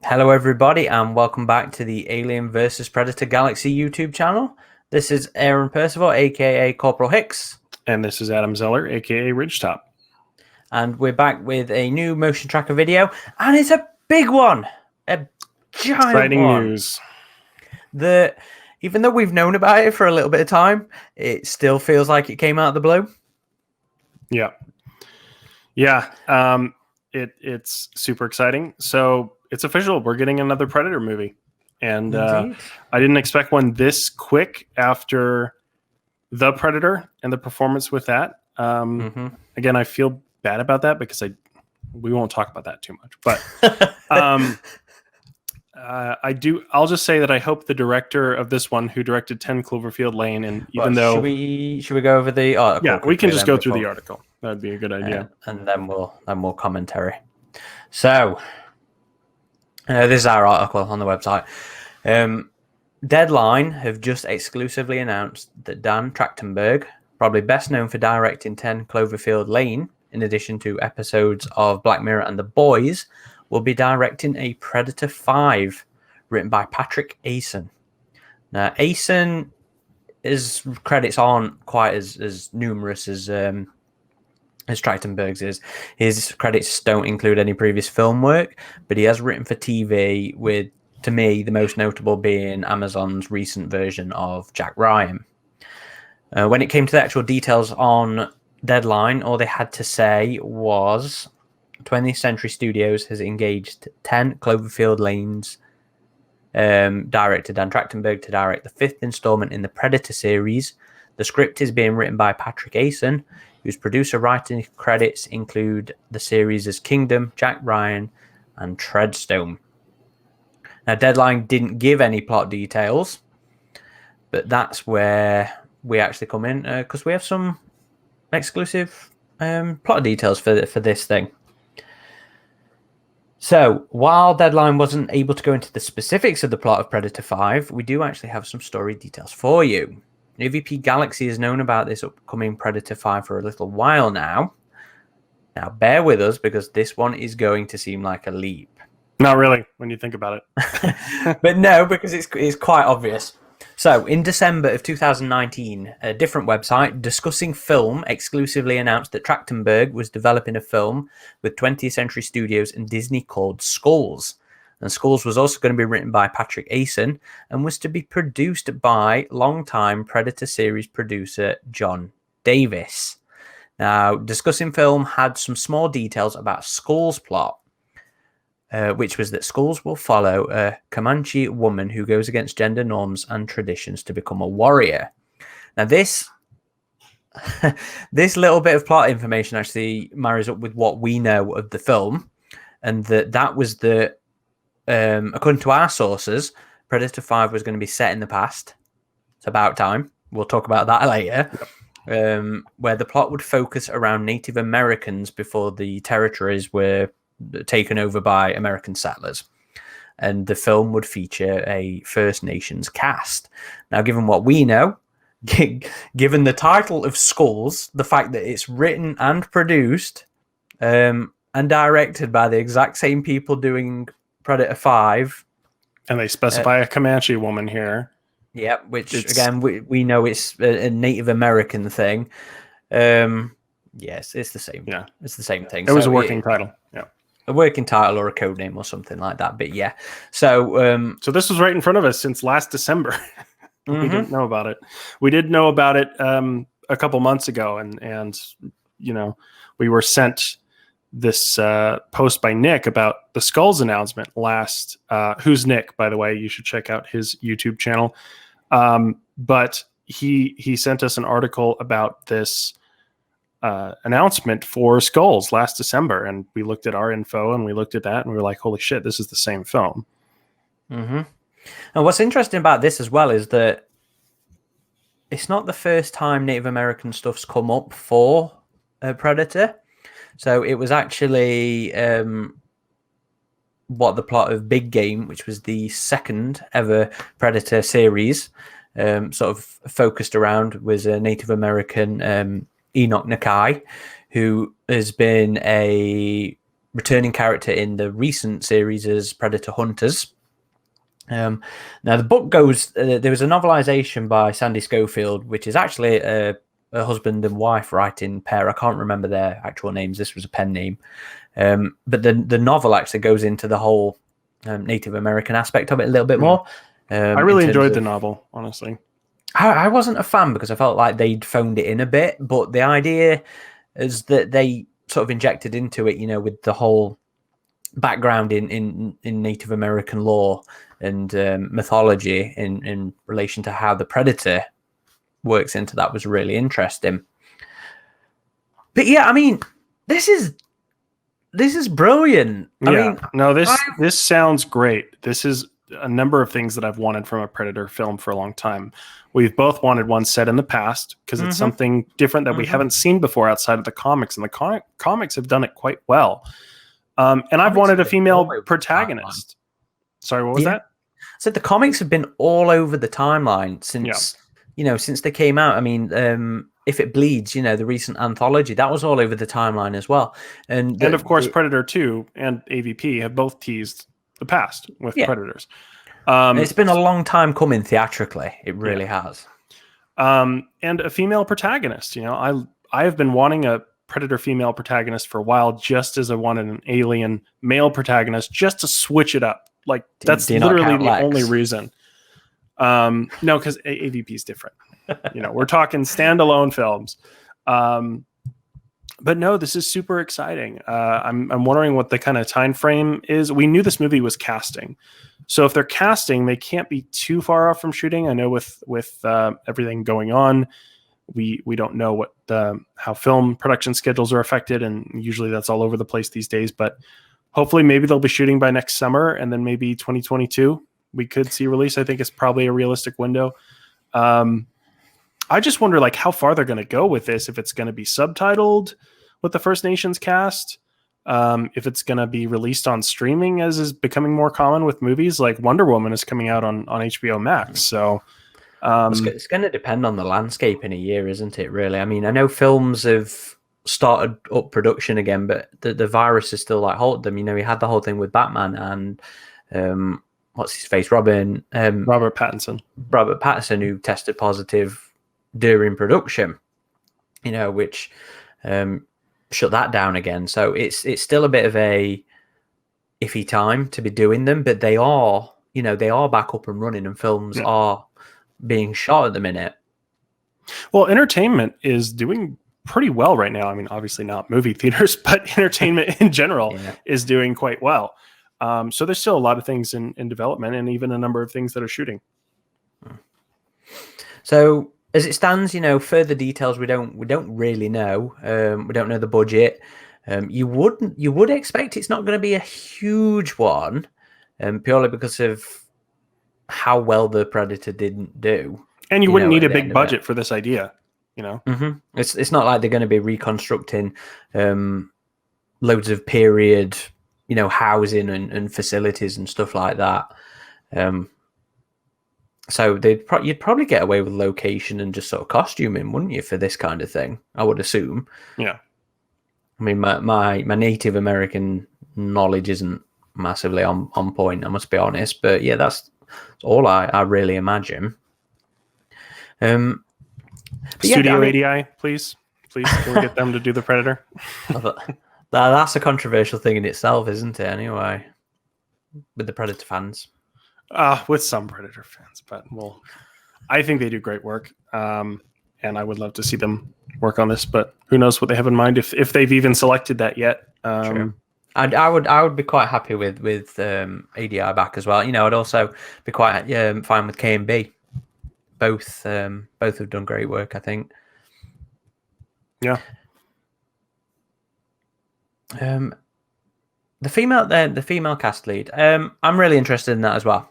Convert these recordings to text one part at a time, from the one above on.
Hello, everybody, and welcome back to the Alien vs. Predator Galaxy YouTube channel. This is Aaron Percival, aka Corporal Hicks. And this is Adam Zeller, aka Ridgetop. And we're back with a new motion tracker video, and it's a big one! A giant Exciting one. news. Even though we've known about it for a little bit of time, it still feels like it came out of the blue. Yeah. It's super exciting. So it's official. We're getting another Predator movie. And I didn't expect one this quick after The Predator and the performance with that. Again, I feel bad about that because we won't talk about that too much. But I'll just say that I hope the director of this one, who directed 10 Cloverfield Lane, and even though should we go over the article? Yeah, we can just go through the article. That'd be a good idea. And then we'll commentary. So this is our article on the website. Deadline have just exclusively announced that Dan Trachtenberg, probably best known for directing 10 Cloverfield Lane, in addition to episodes of Black Mirror and The Boys, will be directing a Predator 5 written by Patrick Asen. Now, Asen, his credits aren't quite as numerous as Trachtenberg's is. His credits don't include any previous film work, but he has written for TV, with, to me, the most notable being Amazon's recent version of Jack Ryan. When it came to the actual details on Deadline, all they had to say was 20th Century Studios has engaged 10 Cloverfield Lanes director Dan Trachtenberg to direct the fifth installment in the Predator series. The script is being written by Patrick Asen, whose producer writing credits include the series' Kingdom, Jack Ryan, and Treadstone. Now, Deadline didn't give any plot details, but that's where we actually come in, because we have some exclusive plot details for this thing. So, while Deadline wasn't able to go into the specifics of the plot of Predator 5, we do actually have some story details for you. AVP Galaxy has known about this upcoming Predator 5 for a little while now. Now, bear with us, because this one is going to seem like a leap. Not really, when you think about it. But no, because it's quite obvious. So, in December of 2019, a different website, Discussing Film, exclusively announced that Trachtenberg was developing a film with 20th Century Studios and Disney called Skulls. And Skulls was also going to be written by Patrick Asen and was to be produced by longtime Predator series producer John Davis. Now, Discussing Film had some small details about Skulls' plot, which was that Skulls will follow a Comanche woman who goes against gender norms and traditions to become a warrior. Now, this little bit of plot information actually marries up with what we know of the film, and that was the according to our sources, Predator 5 was going to be set in the past. It's about time. We'll talk about that later. Where the plot would focus around Native Americans before the territories were taken over by American settlers. And the film would feature a First Nations cast. Now, given what we know, given the title of Skulls, the fact that it's written and produced and directed by the exact same people doing Predator 5. And they specify a Comanche woman here. Yeah, which, again, we know it's a Native American thing. Yes, it's the same. Yeah. It's the same thing. It was a working title. Yeah. A working title or a code name or something like that. But yeah. So this was right in front of us since last December. We didn't know about it. We did know about it a couple months ago, and you know, we were sent this post by Nick about the Skulls announcement last. Who's Nick, by the way? You should check out his YouTube channel. But he sent us an article about this announcement for Skulls last December, and we looked at our info and we looked at that and we were like, holy shit, this is the same film. And what's interesting about this as well is that it's not the first time Native American stuff's come up for Predator. So it was actually what the plot of Big Game, which was the second ever Predator series, sort of focused around, was a Native American Enoch Nakai, who has been a returning character in the recent series as Predator Hunters. Now the book goes. There was a novelization by Sandy Schofield, which is actually a husband and wife writing pair. I can't remember their actual names. This was a pen name, but the novel actually goes into the whole Native American aspect of it a little bit more. I really enjoyed the novel, honestly. I wasn't a fan because I felt like they'd phoned it in a bit, but the idea is that they sort of injected into it, with the whole background in Native American lore and mythology in relation to how the Predator works into that was really interesting. But yeah, I mean, this is brilliant. This sounds great. This is a number of things that I've wanted from a Predator film for a long time. We've both wanted one set in the past because it's something different that we haven't seen before outside of the comics, and the comics have done it quite well. And I've wanted a female protagonist. Sorry, what was that? So the comics have been all over the timeline since since they came out. I mean, If It Bleeds, the recent anthology, that was all over the timeline as well. And of course, Predator 2 and AVP have both teased the past with Predators. It's been a long time coming theatrically. It really has. And a female protagonist. I have been wanting a Predator female protagonist for a while, just as I wanted an Alien male protagonist, just to switch it up. Like, that's literally the only reason. No, because AVP is different. We're talking standalone films. But no, this is super exciting. I'm wondering what the kind of time frame is. We knew this movie was casting, so if they're casting, they can't be too far off from shooting. I know with everything going on, we don't know what how film production schedules are affected, and usually that's all over the place these days. But hopefully, maybe they'll be shooting by next summer, and then maybe 2022 we could see release. I think it's probably a realistic window. I just wonder, how far they're going to go with this. If it's going to be subtitled with the First Nations cast, if it's going to be released on streaming, as is becoming more common with movies. Like Wonder Woman is coming out on HBO Max. So it's going to depend on the landscape in a year, isn't it? Really, I mean, I know films have started up production again, but the virus is still halted them. We had the whole thing with Batman and what's his face, Robert Pattinson, who tested positive during production, which shut that down again. So it's still a bit of a iffy time to be doing them, but they are back up and running, and films are being shot at the minute. Well, entertainment is doing pretty well right now. I mean, obviously not movie theaters, but entertainment in general is doing quite well. So there's still a lot of things in development, and even a number of things that are shooting. So as it stands, further details we don't really know. We don't know the budget. You would expect it's not going to be a huge one, purely because of how well the Predator didn't do. And you wouldn't need a big budget for this idea, It's not like they're going to be reconstructing loads of period, housing and facilities and stuff like that. So you'd probably get away with location and just sort of costuming, wouldn't you, for this kind of thing? I would assume. Yeah. I mean, my Native American knowledge isn't massively on point, I must be honest. But yeah, that's all I really imagine. Studio ADI, please. Can we get them to do the Predator? That's a controversial thing in itself, isn't it? Anyway, with the Predator fans. With some Predator fans, but I think they do great work, and I would love to see them work on this. But who knows what they have in mind, if they've even selected that yet. True. I would be quite happy with ADI back as well. I'd also be quite fine with K&B. Both have done great work, I think. Yeah. The female cast lead. I'm really interested in that as well.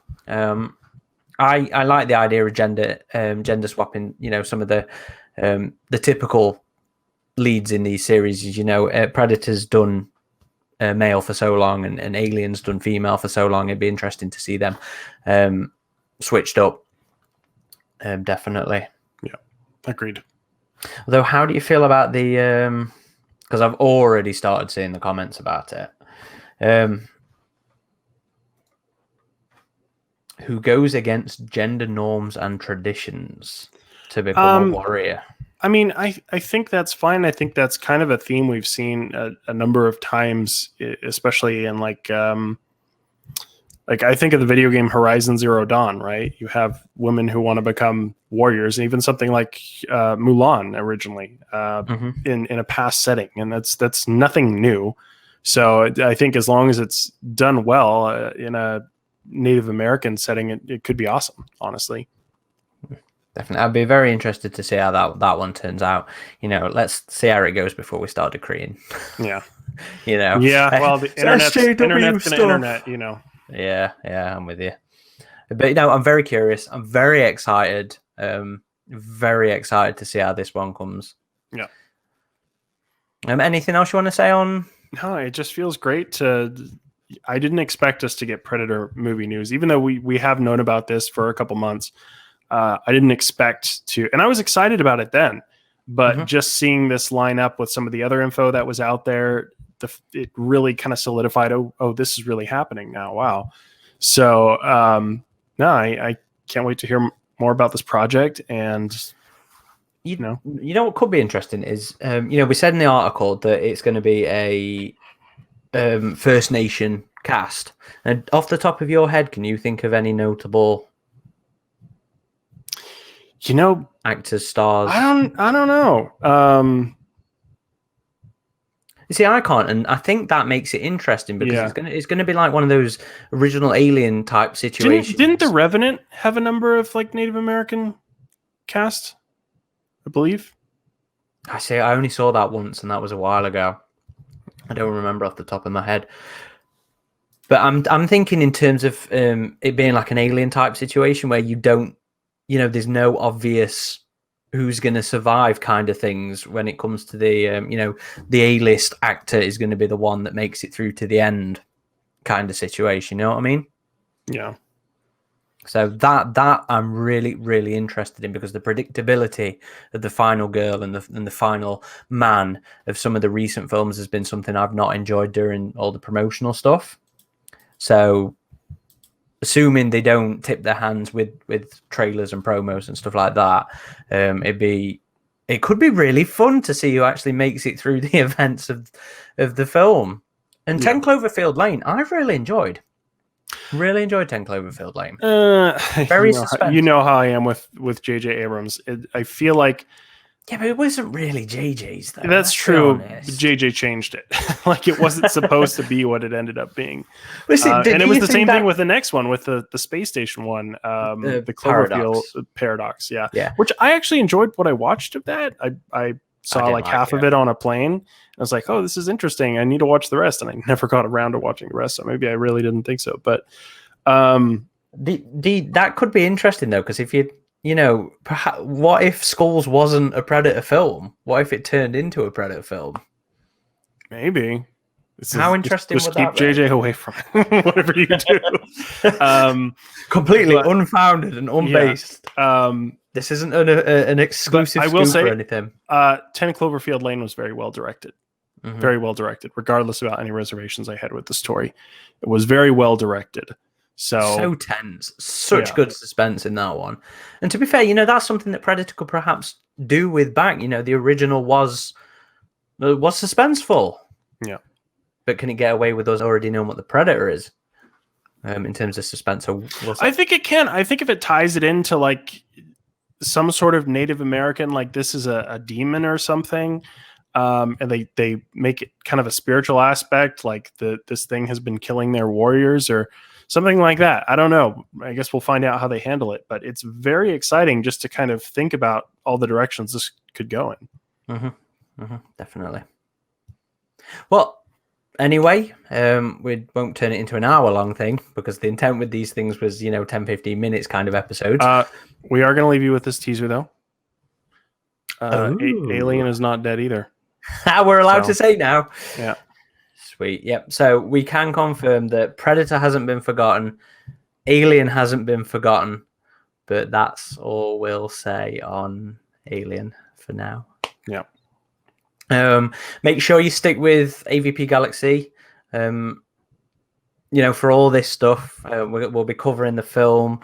I like the idea of gender swapping. Some of the typical leads in these series. Predator's done male for so long, and Alien's done female for so long. It'd be interesting to see them switched up. Definitely. Yeah, agreed. Although, how do you feel about the because I've already started seeing the comments about it. Who goes against gender norms and traditions to become a warrior? I mean, I think that's fine. I think that's kind of a theme we've seen a number of times, especially in like I think of the video game Horizon Zero Dawn, right? You have women who want to become warriors, and even something like Mulan originally in a past setting, and that's nothing new. So I think as long as it's done well in a Native American setting, it could be awesome, honestly. Definitely. I'd be very interested to see how that one turns out. Let's see how it goes before we start decreeing. Yeah. Yeah, well, the internet's going to internet, Yeah, I'm with you. But I'm very curious. I'm very excited. Very excited to see how this one comes. Yeah. Anything else you want to say on? No, it just feels great I didn't expect us to get Predator movie news, even though we have known about this for a couple months. I didn't expect to, and I was excited about it then, but just seeing this line up with some of the other info that was out there, it really kind of solidified, oh, this is really happening now. Wow. So, no, I can't wait to hear more about this project. And you know what could be interesting is, we said in the article that it's going to be a First Nation cast. And off the top of your head, can you think of any notable actors, stars? I don't know. You see, I can't, and I think that makes it interesting because it's gonna be like one of those original Alien type situations. Didn't The Revenant have a number of like Native American cast? I believe. I only saw that once, and that was a while ago. I don't remember off the top of my head. But I'm thinking in terms of it being like an Alien type situation where you don't, there's no obvious who's going to survive kind of things when it comes to the, the A-list actor is going to be the one that makes it through to the end kind of situation. You know what I mean? Yeah. So that I'm really, really interested in, because the predictability of the final girl and the final man of some of the recent films has been something I've not enjoyed during all the promotional stuff. So assuming they don't tip their hands with trailers and promos and stuff like that, it could be really fun to see who actually makes it through the events of the film. And 10 Cloverfield Lane, I've really enjoyed. Really enjoyed 10 Cloverfield Lane. Very suspenseful. You know how I am with J.J. Abrams. I feel like... Yeah, but it wasn't really JJ's, though. That's true. JJ changed it. Like, it wasn't supposed to be what it ended up being. And it was the same thing with the next one, with the space station one, the Cloverfield Paradox. Yeah. Which I actually enjoyed what I watched of that. I saw like half of it on a plane. I was like, oh, this is interesting. I need to watch the rest. And I never got around to watching the rest. So maybe I really didn't think so. But that could be interesting, though, because if perhaps, what if Skulls wasn't a Predator film? What if it turned into a Predator film? Maybe. How interesting would that be? Just keep JJ away from it, whatever you do. Completely unfounded and unbased. This isn't an exclusive scoop or anything. 10 Cloverfield Lane was very well directed. Very well directed, regardless about any reservations I had with the story. It was very well directed. So tense. Such good suspense in that one. And to be fair, that's something that Predator could perhaps do with back. The original was suspenseful. Yeah. But can it get away with us already knowing what the Predator is? In terms of suspense. So I think it can. I think if it ties it into like some sort of Native American, like this is a demon or something, and they make it kind of a spiritual aspect, like this thing has been killing their warriors or something like that. I don't know. I guess we'll find out how they handle it, but it's very exciting just to kind of think about all the directions this could go in. Definitely. Well, anyway, we won't turn it into an hour-long thing, because the intent with these things was, 10, 15 minutes kind of episodes. We are going to leave you with this teaser, though. Alien is not dead either. We're allowed to say now. Yeah. Sweet. Yep. So we can confirm that Predator hasn't been forgotten. Alien hasn't been forgotten. But that's all we'll say on Alien for now. Yeah. Make sure you stick with AVP Galaxy. For all this stuff, we'll be covering the film.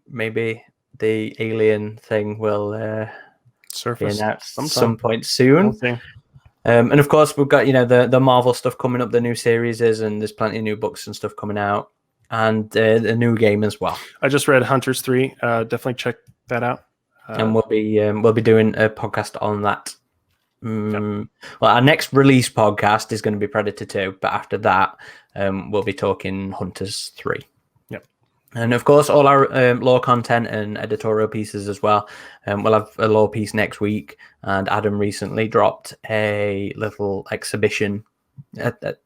Maybe the alien thing will surface be announced some point soon. And of course, we've got the Marvel stuff coming up, the new series and there's plenty of new books and stuff coming out, and the new game as well. I just read Hunters 3. Definitely check that out. And we'll be doing a podcast on that. Well, our next release podcast is going to be Predator 2, but after that, we'll be talking Hunters 3. Yep. And of course, all our lore content and editorial pieces as well. We'll have a lore piece next week, and Adam recently dropped a little exhibition.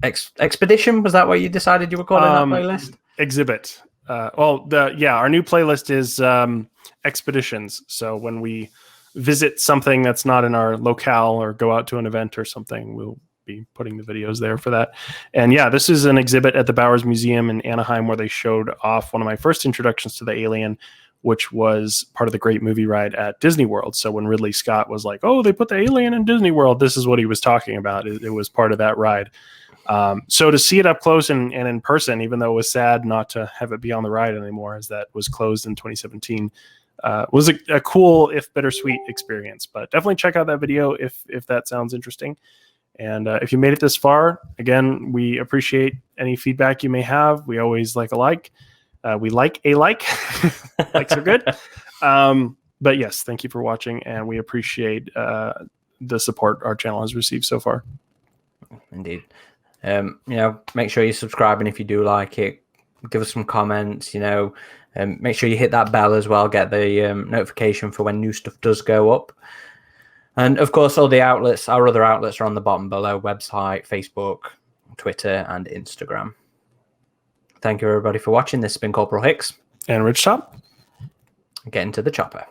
Expedition, was that what you decided you were calling that playlist? Exhibit. Our new playlist is expeditions. So when we visit something that's not in our locale or go out to an event or something, we'll be putting the videos there for that. And yeah, this is an exhibit at the Bowers Museum in Anaheim where they showed off one of my first introductions to the alien, which was part of the Great Movie Ride at Disney World. So when Ridley Scott was like, oh, they put the alien in Disney World, this is what he was talking about. It was part of that ride. So to see it up close and in person, even though it was sad not to have it be on the ride anymore, as that was closed in 2017, was a cool, if bittersweet, experience. But definitely check out that video if that sounds interesting. And if you made it this far, again, we appreciate any feedback you may have. We always like a like. We like a like. Likes are good. But yes, thank you for watching, and we appreciate the support our channel has received so far. Indeed. Make sure you subscribe, and if you do like it, give us some comments. Make sure you hit that bell as well. Get the notification for when new stuff does go up. And of course, all the outlets, our other outlets, are on the bottom below: website, Facebook, Twitter, and Instagram. Thank you, everybody, for watching. This has been Corporal Hicks and Rich Top. Get into the chopper.